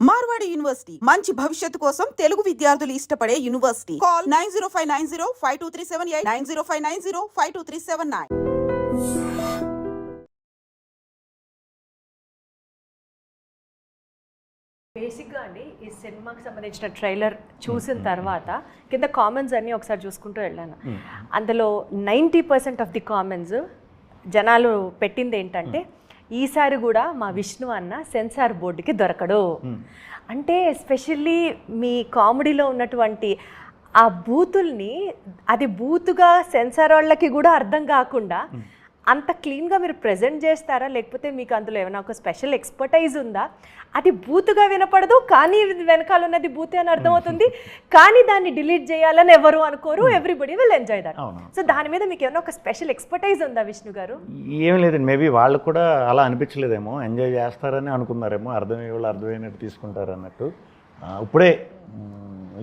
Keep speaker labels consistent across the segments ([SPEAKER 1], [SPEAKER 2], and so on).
[SPEAKER 1] Marwadi university మంచి భవిష్యత్తు కోసం తెలుగు విద్యార్థులు ఇష్టపడే యూనివర్సిటీ. కాల్ 9059052378 9059052379.
[SPEAKER 2] బేసిక్గా అండి ఈ సినిమాకి సంబంధించిన ట్రైలర్ చూసిన తర్వాత కింద కామెంట్స్ అన్నీ ఒకసారి చూసుకుంటూ వెళ్ళాను. అందులో 90% ఆఫ్ ది కామెంట్స్ జనాలు పెట్టింది ఏంటంటే, ఈసారి కూడా మా విష్ణు అన్న సెన్సార్ బోర్డుకి దొరకడు అంటే. ఎస్పెషల్లీ మీ కామెడీలో ఉన్నటువంటి ఆ బూతుల్ని అది బూతుగా సెన్సార్ వాళ్ళకి కూడా అర్థం కాకుండా అంత క్లీన్గా మీరు ప్రజెంట్ చేస్తారా, లేకపోతే మీకు అందులో ఏమైనా ఒక స్పెషల్ ఎక్స్పర్టైజ్ ఉందా? అది బూతుగా వినపడదు, కానీ వెనకాల ఉన్నది బూతే అని అర్థమవుతుంది, కానీ దాన్ని డిలీట్ చేయాలని ఎవరు అనుకోరు, everybody will enjoy that. So దాని మీద మీకు ఏమైనా ఒక స్పెషల్ ఎక్స్పర్టైజ్ ఉందా విష్ణు గారు?
[SPEAKER 3] ఏం లేదండి, మేబీ వాళ్ళు కూడా అలా అనిపించలేదేమో, ఎంజాయ్ చేస్తారని అనుకున్నారేమో, అర్థమయ్యే వాళ్ళు అర్థమైనట్టు తీసుకుంటారు అన్నట్టు. ఇప్పుడే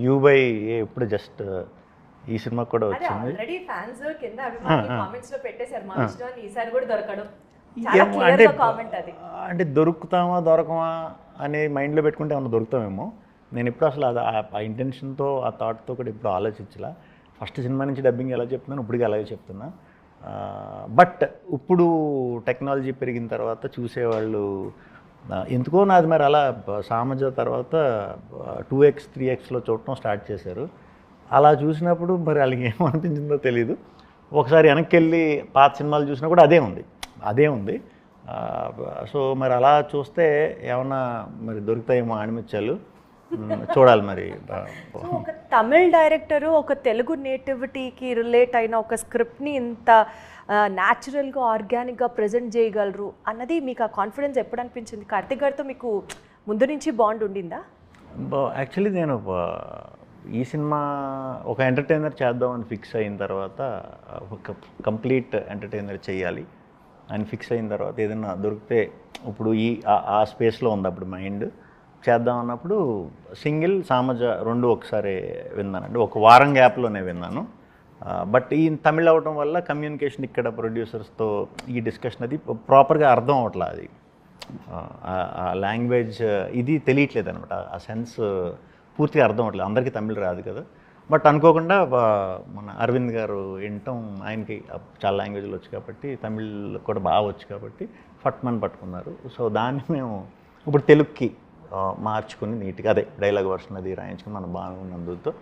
[SPEAKER 3] యూబై ఇప్పుడు జస్ట్ ఈ సినిమా కూడా వచ్చింది.
[SPEAKER 2] ఆల్రెడీ ఫ్యాన్స్ కింద కామెంట్స్ లో పెట్టేశారు మా విష్ణు అని ఈసారి కూడా దొరకడం.
[SPEAKER 3] అంటే దొరుకుతామా దొరకమా అనే మైండ్లో పెట్టుకుంటే ఏమన్నా దొరుకుతామేమో. నేను ఇప్పుడు అసలు ఆ ఇంటెన్షన్తో ఆ థాట్తో కూడా ఇప్పుడు ఆలోచించలా. ఫస్ట్ సినిమా నుంచి డబ్బింగ్ ఎలా చెప్తున్నాను, ఇప్పటికీ అలాగే చెప్తున్నా. బట్ ఇప్పుడు టెక్నాలజీ పెరిగిన తర్వాత చూసేవాళ్ళు ఎందుకో నాది మరి అలా సామజ తర్వాత 2x 3xలో చూడటం స్టార్ట్ చేశారు. అలా చూసినప్పుడు మరి వాళ్ళకి ఏమనిపించిందో తెలీదు. ఒకసారి వెనక్కి వెళ్ళి పాత సినిమాలు చూసినా కూడా అదే ఉంది. సో మరి అలా చూస్తే ఏమన్నా మరి దొరుకుతాయేమో ఆణిముత్యాలు, చూడాలి మరి.
[SPEAKER 2] ఒక తమిళ్ డైరెక్టరు ఒక తెలుగు నేటివిటీకి రిలేట్ అయిన ఒక స్క్రిప్ట్ని ఇంత న్యాచురల్గా ఆర్గానిక్గా ప్రజెంట్ చేయగలరు అన్నది మీకు ఆ కాన్ఫిడెన్స్ ఎప్పుడు అనిపించింది? కార్తిక్ గారితో మీకు ముందు నుంచి బాండ్ ఉండిందా?
[SPEAKER 3] యాక్చువల్లీ నేను ఈ సినిమా ఒక ఎంటర్టైనర్ చేద్దామని ఫిక్స్ అయిన తర్వాత, ఒక కంప్లీట్ ఎంటర్టైనర్ చేయాలి అని ఫిక్స్ అయిన తర్వాత ఏదైనా దొరికితే, ఇప్పుడు ఆ స్పేస్లో ఉంది అప్పుడు మైండ్, చేద్దాం అన్నప్పుడు సింగిల్ సామజ రెండు ఒకసారి విన్నానండి. ఒక వారం గ్యాప్లోనే విన్నాను. బట్ ఈ తమిళ్ అవడం వల్ల కమ్యూనికేషన్ ఇక్కడ ప్రొడ్యూసర్స్తో ఈ డిస్కషన్ అది ప్రాపర్గా అర్థం అవట్లా. అది ఆ లాంగ్వేజ్ ఇది తెలియట్లేదు అనమాట. ఆ సెన్స్ పూర్తిగా అర్థం అవ్వట్లేదు. అందరికీ తమిళ్ రాదు కదా. బట్ అనుకోకుండా మన అరవింద్ గారు వినటం, ఆయనకి చాలా లాంగ్వేజ్లు వచ్చు కాబట్టి, తమిళ్ కూడా బాగా వచ్చు కాబట్టి ఫట్మన్ పట్టుకున్నారు. సో దాన్ని మేము ఇప్పుడు తెలుగుకి మార్చుకుని నీట్గా అదే డైలాగ్ వర్షన్ అది రాయించుకుని మనం బాగున్నందుతో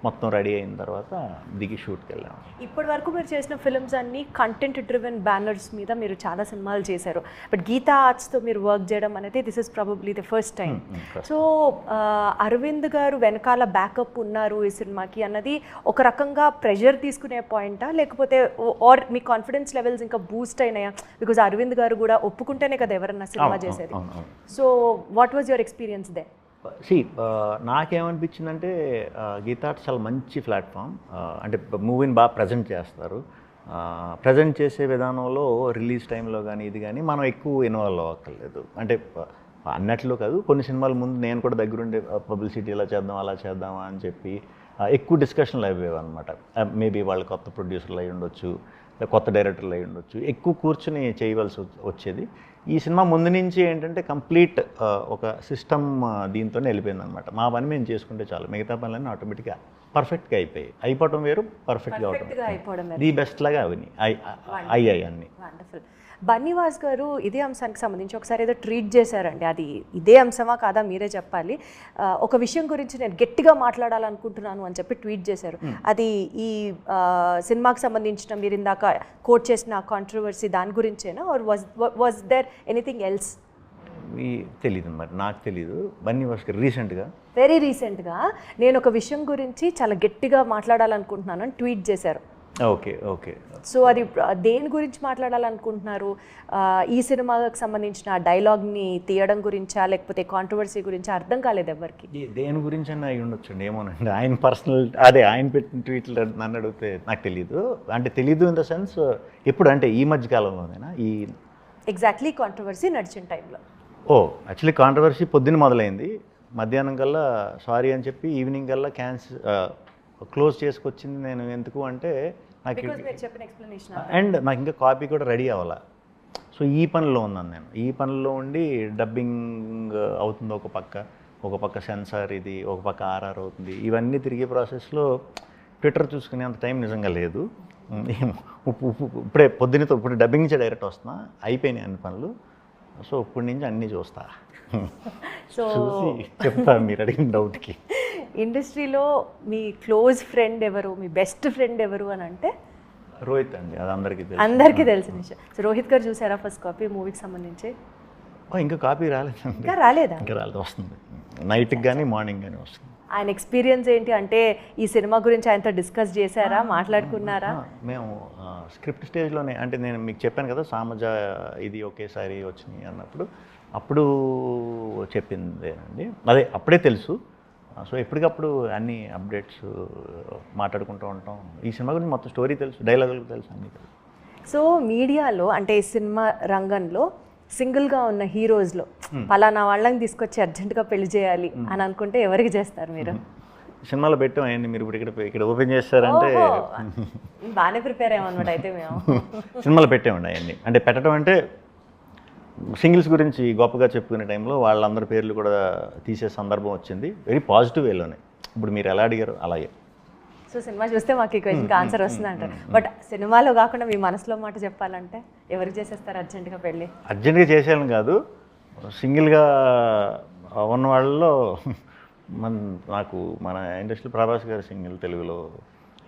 [SPEAKER 3] మొత్తం రెడీ అయిన తర్వాత దిగి షూట్కి వెళ్ళాము.
[SPEAKER 2] ఇప్పటి వరకు మీరు చేసిన ఫిల్మ్స్ అన్నీ కంటెంట్ డ్రివెన్ బ్యానర్స్ మీద మీరు చాలా సినిమాలు చేశారు. బట్ గీతా ఆర్ట్స్తో మీరు వర్క్ చేయడం అనేది this is probably the first time. So Arvind గారు వెనకాల బ్యాకప్ ఉన్నారు ఈ సినిమాకి అన్నది ఒక రకంగా ప్రెషర్ తీసుకునే పాయింటా, లేకపోతే ఆర్ మీ కాన్ఫిడెన్స్ లెవెల్స్ ఇంకా బూస్ట్ అయినాయా? బికాజ్ అరవింద్ గారు కూడా ఒప్పుకుంటేనే కదా ఎవరన్నా సినిమా చేసేది. So what was your experience దే?
[SPEAKER 3] నాకేమనిపించిందంటే గీతా ఆర్ట్స్ చాలా మంచి ప్లాట్ఫామ్. అంటే మూవీని బాగా ప్రజెంట్ చేస్తారు. ప్రజెంట్ చేసే విధానంలో రిలీజ్ టైంలో కానీ ఇది కానీ మనం ఎక్కువ ఇన్వాల్వ్ అవ్వక్కర్లేదు. అంటే అన్నట్లు కాదు, కొన్ని సినిమాల ముందు నేను కూడా దగ్గరుండే పబ్లిసిటీ ఇలా చేద్దాం అలా చేద్దామా అని చెప్పి ఎక్కువ డిస్కషన్లు అయ్యేవి అనమాట. మేబీ వాళ్ళు కొత్త ప్రొడ్యూసర్లు అయి ఉండొచ్చు, కొత్త డైరెక్టర్లు అయి ఉండొచ్చు, ఎక్కువ కూర్చుని చేయవలసి వచ్చేది. ఈ సినిమా ముందు నుంచి ఏంటంటే కంప్లీట్ ఒక సిస్టమ్ దీంతోనే వెళ్ళిపోయింది అనమాట. మా పని మేము చేసుకుంటే చాలు, మిగతా పనులన్నీ ఆటోమేటిక్గా పర్ఫెక్ట్గా అయిపోవటం వేరు, పర్ఫెక్ట్గా అవడం ది బెస్ట్ లాగా అయ్యాయి అన్నీ.
[SPEAKER 2] వండర్ఫుల్. బన్నీవాస్ గారు ఇదే అంశానికి సంబంధించి ఒకసారి ఏదో ట్వీట్ చేశారండి. అది ఇదే అంశమా కాదా మీరే చెప్పాలి. ఒక విషయం గురించి నేను గట్టిగా మాట్లాడాలనుకుంటున్నాను అని చెప్పి ట్వీట్ చేశారు. అది ఈ సినిమాకి సంబంధించిన మీరు ఇందాక కోట్ చేసిన కాంట్రవర్సీ దాని గురించేనా, or was there anything else?
[SPEAKER 3] తెలీదు, మరి నాకు తెలీదు. బన్నీవాస్ గారు
[SPEAKER 2] వెరీ రీసెంట్గా నేను ఒక విషయం గురించి చాలా గట్టిగా మాట్లాడాలనుకుంటున్నాను అని ట్వీట్ చేశారు.
[SPEAKER 3] ఓకే.
[SPEAKER 2] సో అది దేని గురించి మాట్లాడాలనుకుంటున్నారు? ఈ సినిమాకి సంబంధించిన డైలాగ్ని తీయడం గురించా, లేకపోతే కాంట్రవర్సీ గురించి అర్థం కాలేదు ఎవరికి.
[SPEAKER 3] దేని గురించి అన్న అయి ఉండొచ్చండి, ఏమోనండి. ఆయన పర్సనల్ ఆయన పెట్టిన ట్వీట్లు నన్ను అడిగితే నాకు తెలీదు. అంటే తెలీదు ఇన్ ద సెన్స్ ఎప్పుడు అంటే ఈ మధ్య కాలంలోనేనా ఈ
[SPEAKER 2] ఎగ్జాక్ట్లీ కాంట్రవర్సీ నడిచిన టైంలో?
[SPEAKER 3] యాక్చువల్లీ కాంట్రవర్సీ పొద్దున్న మొదలైంది. మధ్యాహ్నం కల్లా సారీ అని చెప్పి ఈవినింగ్ కల్లా క్లోజ్ చేసుకొచ్చింది. నేను ఎందుకు అంటే నాకు అండ్ నాకు ఇంకా కాపీ కూడా రెడీ అవ్వాలా. సో ఈ పనిలో ఉన్నాను నేను. ఈ పనిలో ఉండి డబ్బింగ్ అవుతుంది ఒక పక్క, ఒక పక్క సెన్సార్ ఇది, ఒక పక్క ఆర్ఆర్ అవుతుంది, ఇవన్నీ తిరిగే ప్రాసెస్లో ట్విట్టర్ చూసుకునే అంత టైం నిజంగా లేదు. ఇప్పుడే పొద్దున్నతో ఇప్పుడు డబ్బింగ్ నుంచి డైరెక్ట్ వస్తున్నా, అయిపోయినాయి అన్ని పనులు. సో ఇప్పటి నుంచి అన్నీ చూస్తా,
[SPEAKER 2] సో
[SPEAKER 3] చూసి చెప్తా మీరు అడిగిన డౌట్కి.
[SPEAKER 2] ఇండస్ట్రీలో మీ క్లోజ్ ఫ్రెండ్ ఎవరు, మీ బెస్ట్ ఫ్రెండ్ ఎవరు అని అంటే?
[SPEAKER 3] రోహిత్ అండి, అది
[SPEAKER 2] అందరికీ తెలిసిన విషయం. సో రోహిత్ గారు చూసారా ఫస్ట్ కాపీ మూవీకి సంబంధించి?
[SPEAKER 3] ఇంకా కాపీ రాలేదండి.
[SPEAKER 2] ఇంకా రాలేదా?
[SPEAKER 3] ఇంకా రాలేదు, వస్తుంది నైట్కి కానీ మార్నింగ్ కానీ వస్తుంది.
[SPEAKER 2] ఆయన ఎక్స్పీరియన్స్ ఏంటి అంటే ఈ సినిమా గురించి ఆయనతో డిస్కస్ చేశారా, మాట్లాడుకున్నారా?
[SPEAKER 3] మేము స్క్రిప్ట్ స్టేజ్లోనే, అంటే నేను మీకు చెప్పాను కదా సామజ ఇది ఒకేసారి వచ్చినాయి అన్నప్పుడు, అప్పుడు చెప్పిందేనండి, అదే అప్పుడే తెలుసు. సో ఎప్పటికప్పుడు అన్ని అప్డేట్స్ మాట్లాడుకుంటూ ఉంటాం. ఈ సినిమా గురించి మొత్తం స్టోరీ తెలుసు, డైలాగులు తెలుసు, అన్నీ తెలుసు.
[SPEAKER 2] సో మీడియాలో అంటే ఈ సినిమా రంగంలో సింగిల్గా ఉన్న హీరోస్లో పలానా వాళ్ళని తీసుకొచ్చి అర్జెంటుగా పెళ్లి చేయాలి అని అనుకుంటే ఎవరికి చేస్తారు మీరు?
[SPEAKER 3] సినిమాలో పెట్టాం అయ్యండి, మీరు ఇప్పుడు ఇక్కడ ఓపెన్ చేస్తారంటే
[SPEAKER 2] బాగానే ప్రిపేర్ అయ్యామన్నమాట. అయితే మేము
[SPEAKER 3] సినిమాలో పెట్టామండి అవన్నీ. అంటే పెట్టడం అంటే సింగిల్స్ గురించి గొప్పగా చెప్పుకునే టైంలో వాళ్ళందరి పేర్లు కూడా తీసే సందర్భం వచ్చింది, వెరీ పాజిటివ్ వేలోనే. ఇప్పుడు మీరు ఎలా అడిగారు అలాగే.
[SPEAKER 2] సో సినిమా చూస్తే మాకు ఈ క్వశ్చన్కి ఆన్సర్ వస్తుంది అంటారు. బట్ సినిమాలో కాకుండా మీ మనసులో మాట చెప్పాలంటే ఎవరికి చేసేస్తారు అర్జెంటుగా పెళ్ళి?
[SPEAKER 3] అర్జెంటుగా చేసేయాలని కాదు, సింగిల్గా ఉన్న వాళ్ళలో నాకు మన ఇండస్ట్రీలో ప్రభాస్ గారు సింగిల్, తెలుగులో,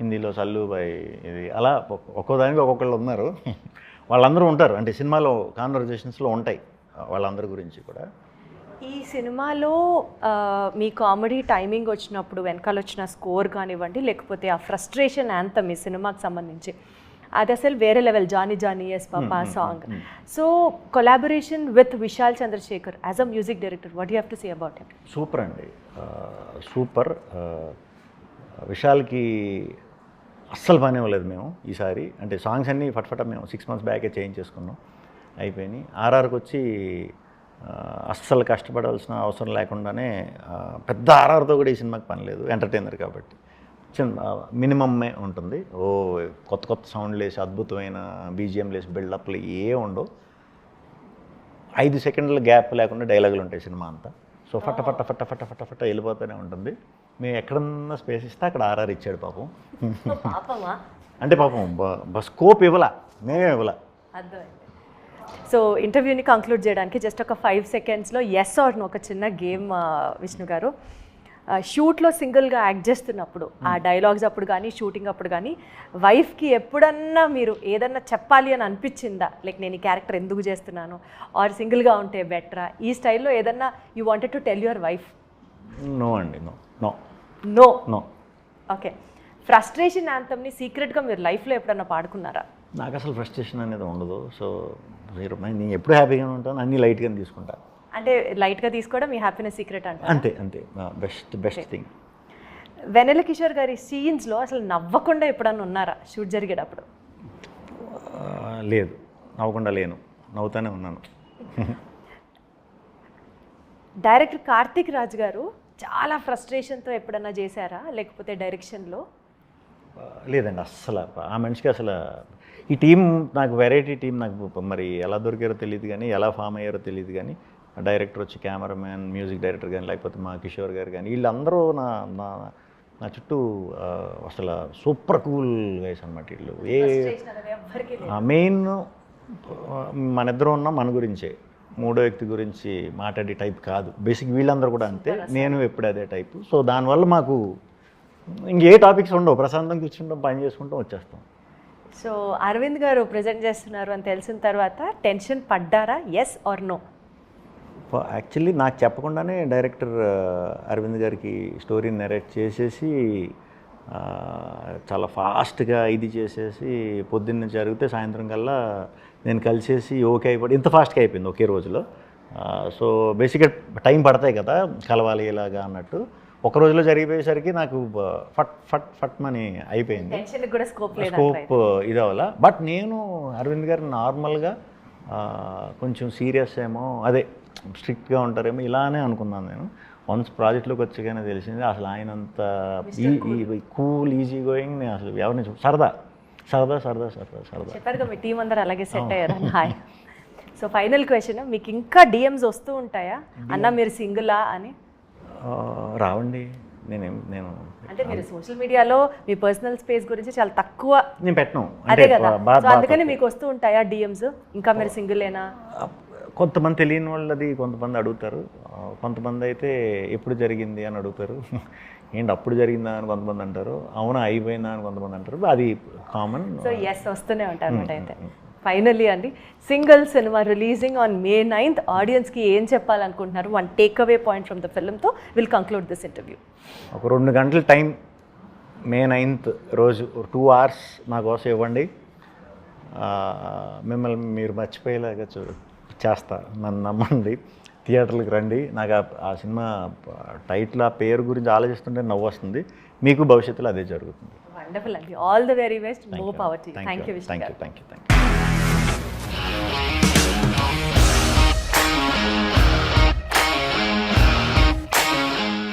[SPEAKER 3] హిందీలో సల్లుబాయ్, ఇది అలా ఒక్కో దానికి ఒక్కొక్కళ్ళు ఉన్నారు. వాళ్ళందరూ ఉంటారు, అంటే సినిమాలో కాన్వర్జేషన్స్లో ఉంటాయి వాళ్ళందరి గురించి కూడా.
[SPEAKER 2] ఈ సినిమాలో మీ కామెడీ టైమింగ్ వచ్చినప్పుడు వెనకాల వచ్చిన స్కోర్ కానివ్వండి, లేకపోతే ఆ ఫ్రస్ట్రేషన్ యాంథమ్ ఈ సినిమాకి సంబంధించి, అది అసలు వేరే level. Johnny Johnny yes papa song. So collaboration with Vishal Chandrashekhar as a music director, what you have to say about him?
[SPEAKER 3] Super అండి, సూపర్. విశాల్కి అస్సలు పని ఇవ్వలేదు మేము ఈసారి. అంటే సాంగ్స్ అన్నీ ఫట్ఫట మేము 6 months బ్యాకే చేంజ్ చేసుకున్నాం, అయిపోయినాయి. ఆర్ఆర్కి వచ్చి అస్సలు కష్టపడాల్సిన అవసరం లేకుండానే పెద్ద ఆర్ఆర్తో కూడా ఈ సినిమాకి పని లేదు, ఎంటర్టైనర్ కాబట్టి చిన్న మినిమమ్మే ఉంటుంది. కొత్త కొత్త సౌండ్లు వేసి అద్భుతమైన బీజిఎంలు వేసి బిల్డప్లు ఏ ఉండవు. 5 సెకండ్ల గ్యాప్ లేకుండా డైలాగులు ఉంటాయి సినిమా అంతా. సో ఫట్ట ఫట్ట ఫట్ట ఫట్ట ఫట్ట ఫట్ట వెళ్ళిపోతూనే ఉంటుంది. మేము ఎక్కడన్నా స్పేస్ ఇస్తే అక్కడ ఆర్ఆర్ ఇచ్చాడు పాపం. అంటే పాపం స్కోప్ ఇవ్వలా, మేమే ఇవ్వలా.
[SPEAKER 2] సో ఇంటర్వ్యూని కంక్లూడ్ చేయడానికి జస్ట్ ఒక 5 secondsలో ఎస్ ఆర్ నో ఒక చిన్న గేమ్ విష్ణు గారు. షూట్లో సింగిల్గా యాక్ట్ చేస్తున్నప్పుడు ఆ డైలాగ్స్ అప్పుడు కానీ షూటింగ్ అప్పుడు కానీ వైఫ్కి ఎప్పుడన్నా మీరు ఏదన్నా చెప్పాలి అని అనిపించిందా? లైక్ నేను ఈ క్యారెక్టర్ ఎందుకు చేస్తున్నాను, ఆర్ సింగిల్గా ఉంటే బెటరా, ఈ స్టైల్లో ఏదన్నా you wanted to tell your wife?
[SPEAKER 3] No అండి, no no
[SPEAKER 2] no
[SPEAKER 3] no.
[SPEAKER 2] Okay. Frustration యాంథమ్ని సీక్రెట్గా మీరు లైఫ్లో ఎప్పుడన్నా పాడుకున్నారా?
[SPEAKER 3] నాకు అసలు ఫ్రస్ట్రేషన్ అనేది ఉండదు. సో నేను ఎప్పుడు హ్యాపీగానే ఉంటాను, అన్నీ లైట్గానే తీసుకుంటాను.
[SPEAKER 2] అంటే లైట్గా తీసుకోవడం మీ హ్యాపీనెస్ సీక్రెట్ అంటే?
[SPEAKER 3] అంతే అంతే, బెస్ట్ థింగ్.
[SPEAKER 2] వెన్నెల కిషోర్ గారి సీన్స్లో అసలు నవ్వకుండా ఎప్పుడన్నా ఉన్నారా షూట్ జరిగేటప్పుడు?
[SPEAKER 3] లేదు, నవ్వకుండా లేను, నవ్వుతానే ఉన్నాను.
[SPEAKER 2] డైరెక్టర్ కార్తిక్ రాజ్ గారు చాలా ఫ్రస్ట్రేషన్తో ఎప్పుడన్నా చేశారా, లేకపోతే డైరెక్షన్లో?
[SPEAKER 3] లేదండి, అస్సలు ఆ మనిషికి అసలు ఈ టీం నాకు వెరైటీ టీం, నాకు మరి ఎలా దొరికారో తెలియదు కానీ, ఎలా ఫామ్ అయ్యారో తెలియదు కానీ, డైరెక్టర్ వచ్చి కెమెరామ్యాన్, మ్యూజిక్ డైరెక్టర్ కానీ, లేకపోతే మా కిషోర్ గారు కానీ, వీళ్ళందరూ నా చుట్టూ అసలు సూపర్ కూల్ గైస్ అనమాట వీళ్ళు. మెయిన్ మన ఇద్దరు ఉన్న మన గురించే, మూడో వ్యక్తి గురించి మాట్లాడే టైప్ కాదు. బేసిక్ వీళ్ళందరూ కూడా అంతే, నేను ఎప్పుడు అదే టైపు. సో దానివల్ల మాకు ఇంకే టాపిక్స్ ఉండవు, ప్రశాంతంగా కూర్చుంటాం, పని చేసుకుంటాం, వచ్చేస్తాం.
[SPEAKER 2] సో అరవింద్ గారు ప్రజెంట్ చేస్తున్నారు అని తెలిసిన తర్వాత టెన్షన్ పడ్డారా, ఎస్ ఆర్ నో?
[SPEAKER 3] యాక్చువల్లీ నాకు చెప్పకుండానే డైరెక్టర్ అరవింద్ గారికి స్టోరీ నెరేట్ చేసేసి చాలా ఫాస్ట్గా ఇది చేసేసి పొద్దున్న జరిగితే సాయంత్రం కల్లా నేను కలిసేసి ఓకే అయిపోయి ఇంత ఫాస్ట్గా అయిపోయింది ఒకే రోజులో. సో బేసిక్గా టైం పడతాయి కదా కలవాలి ఇలాగా అన్నట్టు, ఒక రోజులో జరిగిపోయేసరికి నాకు ఫట్ ఫట్ ఫట్ మని అయిపోయింది, స్కోప్ ఇది అవ్వాల. బట్ నేను అరవింద్ గారు నార్మల్గా కొంచెం సీరియస్ ఏమో, అదే స్ట్రిక్ట్గా ఉంటారేమో ఇలానే అనుకున్నాను నేను. వన్స్ ప్రాజెక్ట్లోకి వచ్చాకనే తెలిసింది అసలు ఆయన అంత కూల్ ఈజీ గోయింగ్. నేను అసలు ఎవరిని సరదా సరదా సరదా సరదా సరదా
[SPEAKER 2] చెప్పారు. మీ టీం అందరూ అలాగే సెట్ అయ్యారు. హాయ్. సో ఫైనల్ క్వశ్చన్, మీకు ఇంకా డిఎమ్స్ వస్తూ ఉంటాయా అన్న మీరు సింగిలా అని?
[SPEAKER 3] రావండి. నేను
[SPEAKER 2] అంటే మీరు సోషల్ మీడియాలో మీ పర్సనల్ స్పేస్ గురించి చాలా తక్కువ
[SPEAKER 3] నేను పెట్టను.
[SPEAKER 2] అదే కదా, సో అందుకని మీకు వస్తూ ఉంటాయా డిఎమ్స్? ఇంకా మీరు సింగిలేనా?
[SPEAKER 3] కొంతమంది తెలియని వాళ్ళది కొంతమంది అడుగుతారు, కొంతమంది అయితే ఎప్పుడు జరిగింది అని అడుగుతారు. ఏంటి అప్పుడు జరిగిందా అని కొంతమంది అంటారు, అవునా అయిపోయిందా అని కొంతమంది అంటారు. అది కామన్.
[SPEAKER 2] సో ఎస్ వస్తూనే ఉంటారు అనమాట. అయితే ఫైనల్లీ అండి, single cinema releasing on May 9th ఆడియన్స్కి ఏం చెప్పాలనుకుంటున్నారు? One take away point from the ఫిల్మ్తో విల్ కంక్లూడ్ దిస్ ఇంటర్వ్యూ.
[SPEAKER 3] ఒక 2 గంటల టైం May 9th రోజు 2 hours నా కోసం ఇవ్వండి. మిమ్మల్ని మీరు మర్చిపోయేలాగా చేస్తా, నన్ను నమ్మండి. థియేటర్లకు రండి. నాకు ఆ సినిమా టైటిల్, ఆ పేరు గురించి ఆలోచిస్తుంటే నవ్వు వస్తుంది. మీకు భవిష్యత్తులో అదే జరుగుతుంది.
[SPEAKER 2] వండర్ఫుల్ అండి, all the very best, more power to you. Thank you Vishnu గారు.
[SPEAKER 3] Thank you.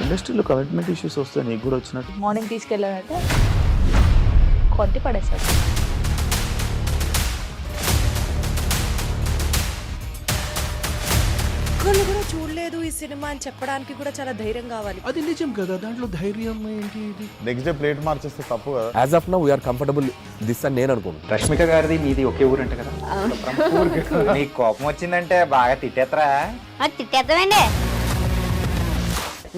[SPEAKER 4] ఇండస్ట్రీలో కమిట్మెంట్ ఇష్యూస్ వస్తే నీకు కూడా వచ్చినట్టు?
[SPEAKER 5] మార్నింగ్ తీసుకెళ్ళాడంటే కొట్టి పడేస్తాడు.
[SPEAKER 2] ఒక్కళ్ళు కూడా చూడలేదు ఈ సినిమా అని చెప్పడానికి కూడా చాలా ధైర్యం కావాలి.
[SPEAKER 4] అది నిజం కదా, దాంట్లో ధైర్యం ఏంటి? ఇది
[SPEAKER 6] నెక్స్ట్ డే ప్లేట్ మార్చేస్తే తప్పు కదా.
[SPEAKER 7] As of now we are comfortable this అని నేను అనుకుంటున్నాను.
[SPEAKER 8] రష్మిక గారిది మీది ఒకే ఊరు అంట కదా? నీకు కోపం వచ్చిందంటే బాగా తిట్టేత్తరా?
[SPEAKER 5] తిట్టేద్దామండి.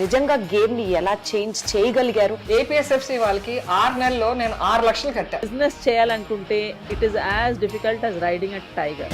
[SPEAKER 9] నిజంగా గేమ్ ని ఎలా చేంజ్ చేయగలిగారు?
[SPEAKER 10] ఏపీఎస్ఎఫ్సి వాళ్ళకి 6 నెలల్లో నేను 6 లక్షలు కట్టా.
[SPEAKER 5] బిజినెస్ చేయాలనుకుంటే it is as difficult as riding a tiger.